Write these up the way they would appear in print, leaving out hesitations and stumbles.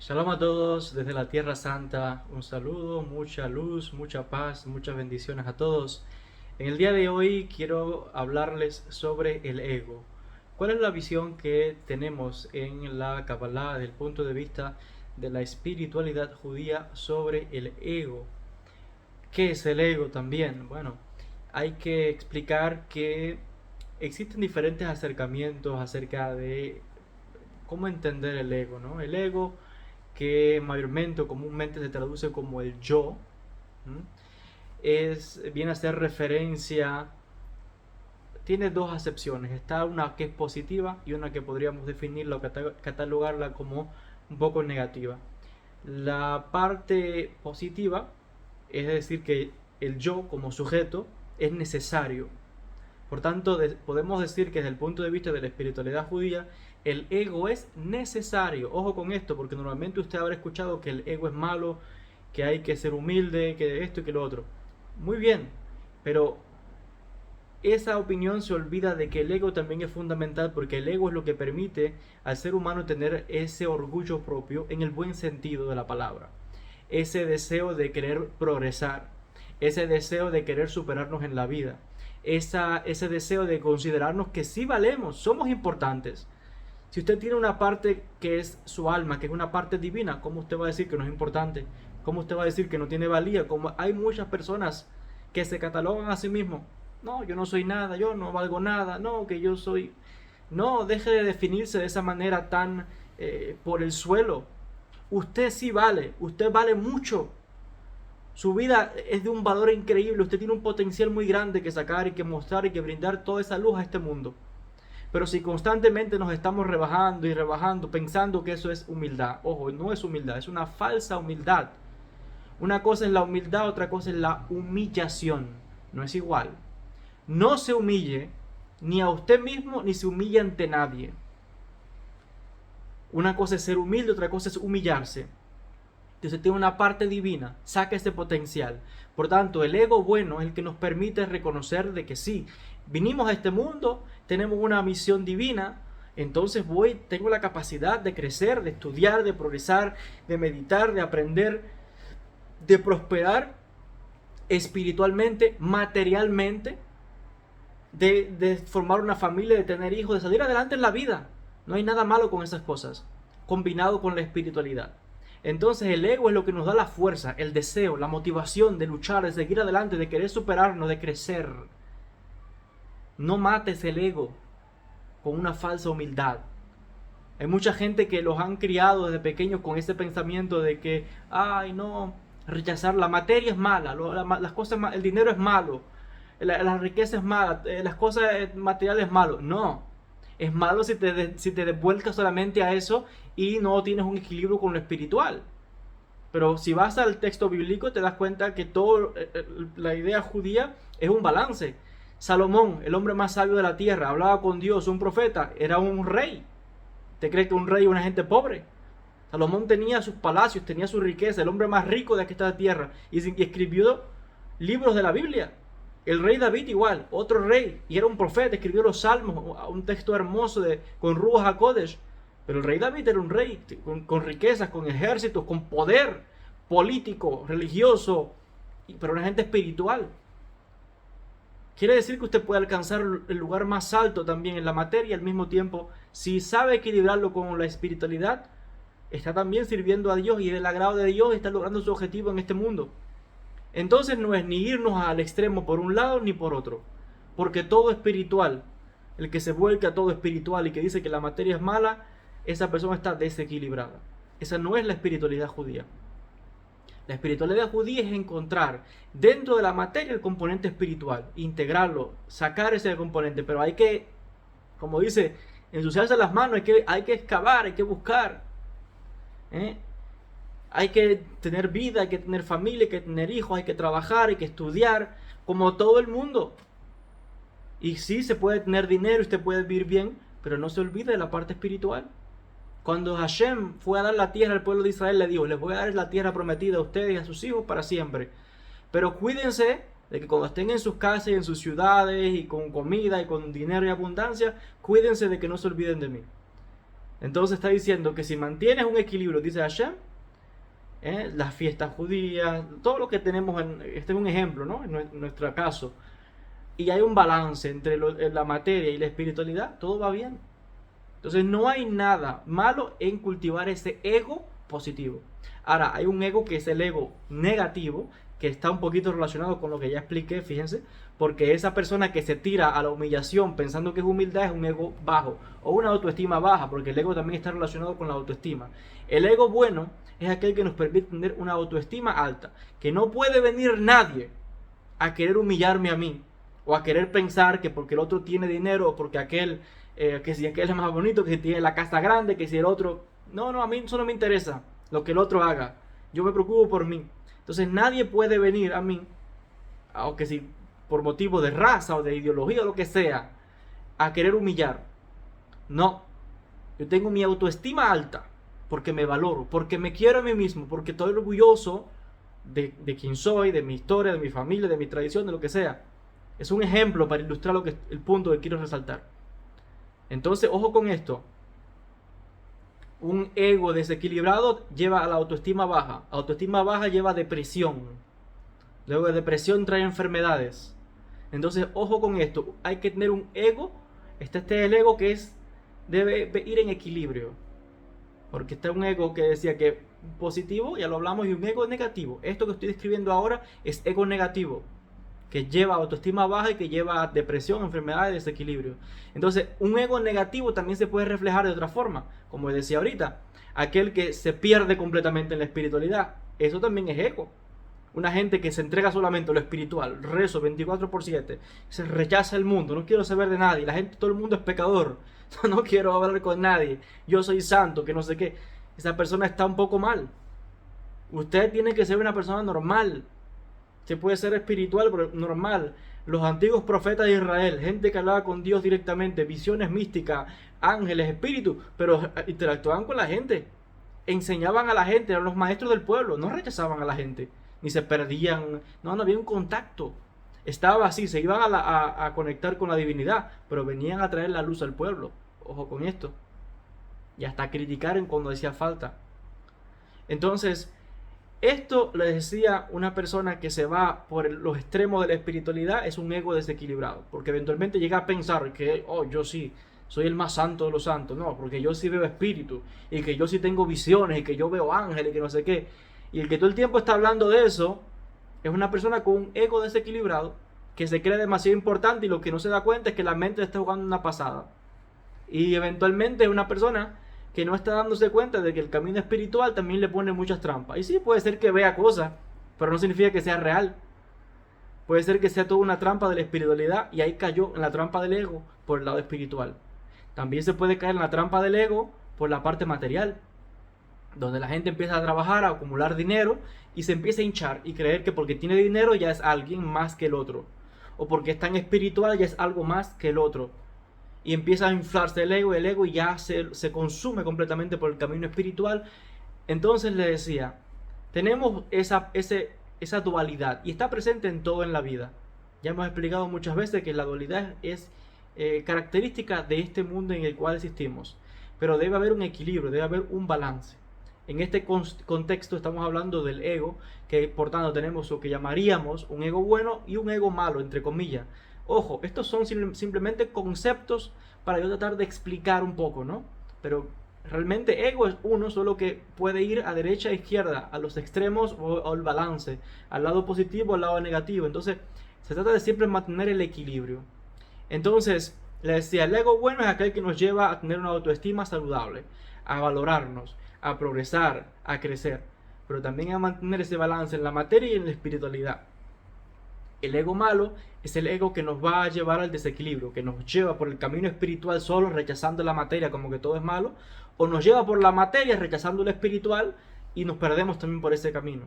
Shalom a todos desde la Tierra Santa, un saludo, mucha luz, mucha paz, muchas bendiciones a todos. En el día de hoy quiero hablarles sobre el ego. ¿Cuál es la visión que tenemos en la Kabbalah desde el punto de vista de la espiritualidad judía sobre el ego? ¿Qué es el ego también? Bueno, hay que explicar que existen diferentes acercamientos acerca de cómo entender el ego, ¿no? El ego, que mayormente o comúnmente se traduce como el yo, viene a ser referencia, tiene dos acepciones, está una que es positiva y una que podríamos definirla o catalogarla como un poco negativa. La parte positiva es decir que el yo como sujeto es necesario. Por tanto, podemos decir que desde el punto de vista de la espiritualidad judía, el ego es necesario. Ojo con esto, porque normalmente usted habrá escuchado que el ego es malo, que hay que ser humilde, que esto y que lo otro. Muy bien, pero esa opinión se olvida de que el ego también es fundamental, porque el ego es lo que permite al ser humano tener ese orgullo propio en el buen sentido de la palabra. Ese deseo de querer progresar, ese deseo de querer superarnos en la vida, ese deseo de considerarnos que sí valemos, somos importantes. Si usted tiene una parte que es su alma, que es una parte divina, ¿cómo usted va a decir que no es importante? ¿Cómo usted va a decir que no tiene valía? Como hay muchas personas que se catalogan a sí mismos. No, yo no soy nada, yo no valgo nada, no, que yo soy... No, deje de definirse de esa manera tan por el suelo. Usted sí vale, usted vale mucho. Su vida es de un valor increíble, usted tiene un potencial muy grande que sacar y que mostrar y que brindar toda esa luz a este mundo. Pero si constantemente nos estamos rebajando y rebajando pensando que eso es humildad, ojo, no es humildad, es una falsa humildad. Una cosa es la humildad, otra cosa es la humillación. No es igual. No se humille ni a usted mismo ni se humille ante nadie. Una cosa es ser humilde, otra cosa es humillarse. Usted tiene una parte divina, saca ese potencial. Por tanto, el ego bueno es el que nos permite reconocer de que sí, vinimos a este mundo, tenemos una misión divina, entonces tengo la capacidad de crecer, de estudiar, de progresar, de meditar, de aprender, de prosperar espiritualmente, materialmente, de formar una familia, de tener hijos, de salir adelante en la vida. No hay nada malo con esas cosas, combinado con la espiritualidad. Entonces el ego es lo que nos da la fuerza, el deseo, la motivación de luchar, de seguir adelante, de querer superarnos, de crecer. No mates el ego con una falsa humildad. Hay mucha gente que los han criado desde pequeños con ese pensamiento de que, ay no, rechazar la materia es mala, las cosas, el dinero es malo, la riqueza es mala, las cosas materiales es malo. No, es malo si te devuelcas solamente a eso y no tienes un equilibrio con lo espiritual. Pero si vas al texto bíblico te das cuenta que toda la idea judía es un balance. Salomón, el hombre más sabio de la tierra, hablaba con Dios, un profeta, era un rey. ¿Te crees que un rey es una gente pobre? Salomón tenía sus palacios, tenía su riqueza, el hombre más rico de esta tierra, y escribió libros de la Biblia. El rey David igual, otro rey, y era un profeta, escribió los salmos, un texto hermoso con Ruach HaKodesh. Pero el rey David era un rey con riquezas, con ejércitos, con poder político, religioso, pero una gente espiritual. Quiere decir que usted puede alcanzar el lugar más alto también en la materia, al mismo tiempo, si sabe equilibrarlo con la espiritualidad, está también sirviendo a Dios y del agrado de Dios está logrando su objetivo en este mundo. Entonces no es ni irnos al extremo por un lado ni por otro, porque todo espiritual, el que se vuelca a todo espiritual y que dice que la materia es mala, esa persona está desequilibrada. Esa no es la espiritualidad judía. La espiritualidad judía es encontrar dentro de la materia el componente espiritual, integrarlo, sacar ese componente, pero hay que, como dice, ensuciarse las manos, hay que excavar, hay que buscar. Hay que tener vida, hay que tener familia, hay que tener hijos, hay que trabajar, hay que estudiar, como todo el mundo. Y sí, se puede tener dinero, usted puede vivir bien, pero no se olvide de la parte espiritual. Cuando Hashem fue a dar la tierra al pueblo de Israel, le dijo, les voy a dar la tierra prometida a ustedes y a sus hijos para siempre. Pero cuídense de que cuando estén en sus casas y en sus ciudades y con comida y con dinero y abundancia, cuídense de que no se olviden de mí. Entonces está diciendo que si mantienes un equilibrio, dice Hashem, las fiestas judías, todo lo que tenemos, este es un ejemplo, ¿no? En nuestro caso, y hay un balance entre la materia y la espiritualidad, todo va bien. Entonces no hay nada malo en cultivar ese ego positivo. Ahora, hay un ego que es el ego negativo, que está un poquito relacionado con lo que ya expliqué, fíjense, porque esa persona que se tira a la humillación pensando que es humildad es un ego bajo o una autoestima baja, porque el ego también está relacionado con la autoestima. El ego bueno es aquel que nos permite tener una autoestima alta, que no puede venir nadie a querer humillarme a mí o a querer pensar que porque el otro tiene dinero o porque que si aquel es más bonito, que si tiene la casa grande, que si el otro... No, a mí eso no me interesa lo que el otro haga. Yo me preocupo por mí. Entonces nadie puede venir a mí, aunque si por motivo de raza o de ideología o lo que sea, a querer humillar. No, yo tengo mi autoestima alta porque me valoro, porque me quiero a mí mismo, porque estoy orgulloso de quién soy, de mi historia, de mi familia, de mi tradición, de lo que sea. Es un ejemplo para ilustrar el punto que quiero resaltar. Entonces, ojo con esto. Un ego desequilibrado lleva a la autoestima baja. Autoestima baja lleva a depresión. Luego de depresión trae enfermedades. Entonces, ojo con esto. Hay que tener un ego. Este es el ego que debe ir en equilibrio. Porque está un ego que decía que positivo, ya lo hablamos, y un ego negativo. Esto que estoy describiendo ahora es ego negativo, que lleva a autoestima baja y que lleva a depresión, enfermedades, desequilibrio. Entonces, un ego negativo también se puede reflejar de otra forma, como decía ahorita, aquel que se pierde completamente en la espiritualidad. Eso también es ego. Una gente que se entrega solamente a lo espiritual, rezo 24/7, se rechaza el mundo, no quiero saber de nadie, todo el mundo es pecador, no quiero hablar con nadie, yo soy santo, que no sé qué. Esa persona está un poco mal. Usted tiene que ser una persona normal. Se puede ser espiritual, pero normal. Los antiguos profetas de Israel, gente que hablaba con Dios directamente, visiones místicas, ángeles, espíritus, pero interactuaban con la gente, enseñaban a la gente, eran los maestros del pueblo, no rechazaban a la gente, ni se perdían, no había un contacto. Estaba así, se iban a conectar con la divinidad, pero venían a traer la luz al pueblo. Ojo con esto. Y hasta criticar cuando hacía falta. Entonces, esto le decía una persona que se va por los extremos de la espiritualidad, es un ego desequilibrado, porque eventualmente llega a pensar que, yo sí, soy el más santo de los santos. No, porque yo sí veo espíritu, y que yo sí tengo visiones, y que yo veo ángeles, y que no sé qué. Y el que todo el tiempo está hablando de eso, es una persona con un ego desequilibrado, que se cree demasiado importante, y lo que no se da cuenta es que la mente está jugando una pasada. Y eventualmente es una persona que no está dándose cuenta de que el camino espiritual también le pone muchas trampas. Y sí, puede ser que vea cosas, pero no significa que sea real. Puede ser que sea toda una trampa de la espiritualidad y ahí cayó en la trampa del ego por el lado espiritual. También se puede caer en la trampa del ego por la parte material, donde la gente empieza a trabajar, a acumular dinero y se empieza a hinchar y creer que porque tiene dinero ya es alguien más que el otro, o porque es tan espiritual ya es algo más que el otro. Y empieza a inflarse el ego y ya se consume completamente por el camino espiritual. Entonces le decía, tenemos esa dualidad y está presente en todo en la vida. Ya hemos explicado muchas veces que la dualidad es característica de este mundo en el cual existimos. Pero debe haber un equilibrio, debe haber un balance. En este contexto estamos hablando del ego, que por tanto tenemos lo que llamaríamos un ego bueno y un ego malo, entre comillas. Ojo, estos son simplemente conceptos para yo tratar de explicar un poco, ¿no? Pero realmente ego es uno, solo que puede ir a derecha e izquierda, a los extremos o al balance, al lado positivo o al lado negativo. Entonces, se trata de siempre mantener el equilibrio. Entonces, le decía, el ego bueno es aquel que nos lleva a tener una autoestima saludable, a valorarnos, a progresar, a crecer, pero también a mantener ese balance en la materia y en la espiritualidad. El ego malo es el ego que nos va a llevar al desequilibrio, que nos lleva por el camino espiritual solo rechazando la materia como que todo es malo, o nos lleva por la materia rechazando lo espiritual y nos perdemos también por ese camino.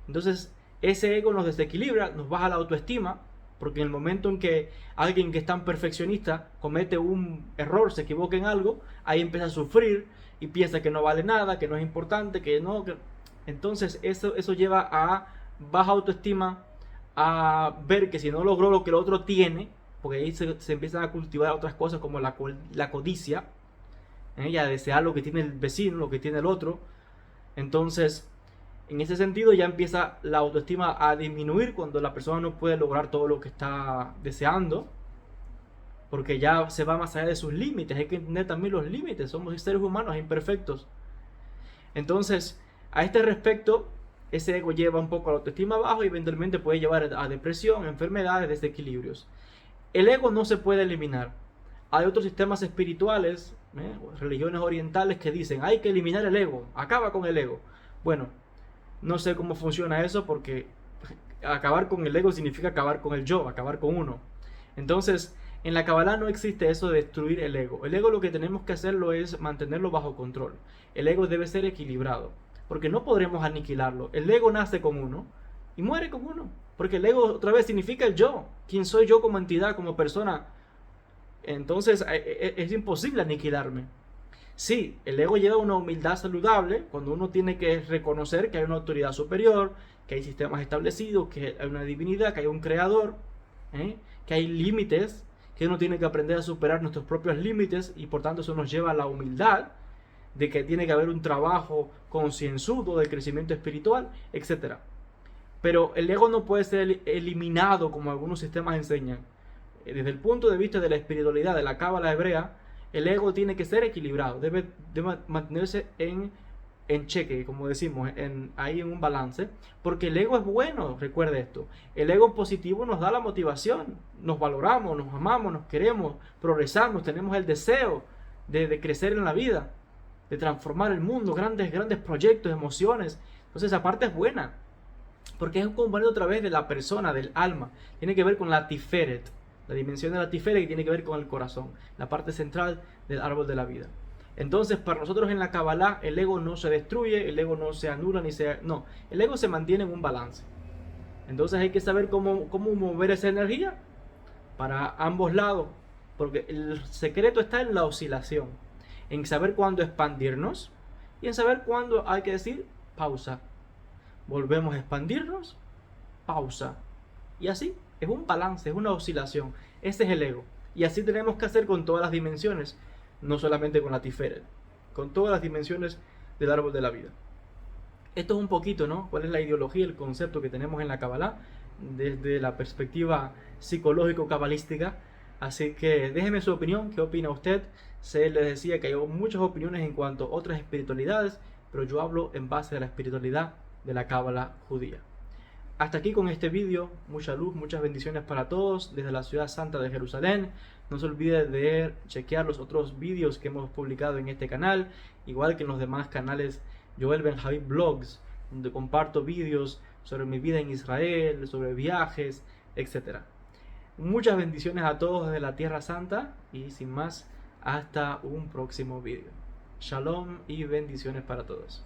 Entonces ese ego nos desequilibra, nos baja la autoestima, porque en el momento en que alguien que es tan perfeccionista comete un error, se equivoca en algo, ahí empieza a sufrir y piensa que no vale nada, que no es importante, que no... Entonces eso lleva a baja autoestima, a ver que si no logró lo que el otro tiene, porque ahí se empiezan a cultivar otras cosas como la codicia, y a desear lo que tiene el vecino, lo que tiene el otro. Entonces, en ese sentido ya empieza la autoestima a disminuir cuando la persona no puede lograr todo lo que está deseando, porque ya se va más allá de sus límites. Hay que entender también los límites, somos seres humanos imperfectos. Entonces, a este respecto, ese ego lleva un poco a la autoestima abajo y eventualmente puede llevar a depresión, enfermedades, desequilibrios. El ego no se puede eliminar. Hay otros sistemas espirituales, religiones orientales que dicen, hay que eliminar el ego, acaba con el ego. Bueno, no sé cómo funciona eso porque acabar con el ego significa acabar con el yo, acabar con uno. Entonces, en la Kabbalah no existe eso de destruir el ego. El ego lo que tenemos que hacerlo es mantenerlo bajo control. El ego debe ser equilibrado, porque no podremos aniquilarlo. El ego nace con uno y muere con uno, porque el ego otra vez significa el yo. ¿Quién soy yo como entidad, como persona? Entonces es imposible aniquilarme. Sí, el ego lleva una humildad saludable cuando uno tiene que reconocer que hay una autoridad superior, que hay sistemas establecidos, que hay una divinidad, que hay un creador, que hay límites, que uno tiene que aprender a superar nuestros propios límites y por tanto eso nos lleva a la humildad de que tiene que haber un trabajo concienzudo de crecimiento espiritual, etc. Pero el ego no puede ser eliminado como algunos sistemas enseñan. Desde el punto de vista de la espiritualidad, de la cábala hebrea, el ego tiene que ser equilibrado, debe mantenerse en cheque, como decimos, ahí en un balance, porque el ego es bueno, recuerde esto. El ego positivo nos da la motivación, nos valoramos, nos amamos, nos queremos, progresamos, tenemos el deseo de crecer en la vida, de transformar el mundo, grandes proyectos, emociones. Entonces esa parte es buena, porque es un componente otra vez de la persona, del alma, tiene que ver con la Tiferet, la dimensión de la Tiferet que tiene que ver con el corazón, la parte central del árbol de la vida. Entonces, para nosotros en la Kabbalah, el ego no se destruye, el ego no se anula, no, el ego se mantiene en un balance. Entonces hay que saber cómo mover esa energía para ambos lados, porque el secreto está en la oscilación, en saber cuándo expandirnos y en saber cuándo hay que decir pausa. Volvemos a expandirnos, pausa. Y así, es un balance, es una oscilación. Ese es el ego. Y así tenemos que hacer con todas las dimensiones, no solamente con la Tiferet, con todas las dimensiones del árbol de la vida. Esto es un poquito, ¿no? ¿Cuál es la ideología, el concepto que tenemos en la Kabbalah desde la perspectiva psicológico-cabalística? Así que déjeme su opinión, ¿qué opina usted? Se les decía que hay muchas opiniones en cuanto a otras espiritualidades, pero yo hablo en base a la espiritualidad de la Kabbalah judía. Hasta aquí con este vídeo, mucha luz, muchas bendiciones para todos desde la ciudad santa de Jerusalén. No se olvide de chequear los otros vídeos que hemos publicado en este canal, igual que en los demás canales Joel Ben Javid Blogs, donde comparto vídeos sobre mi vida en Israel, sobre viajes, etc. Muchas bendiciones a todos desde la Tierra Santa y sin más, hasta un próximo vídeo. Shalom y bendiciones para todos.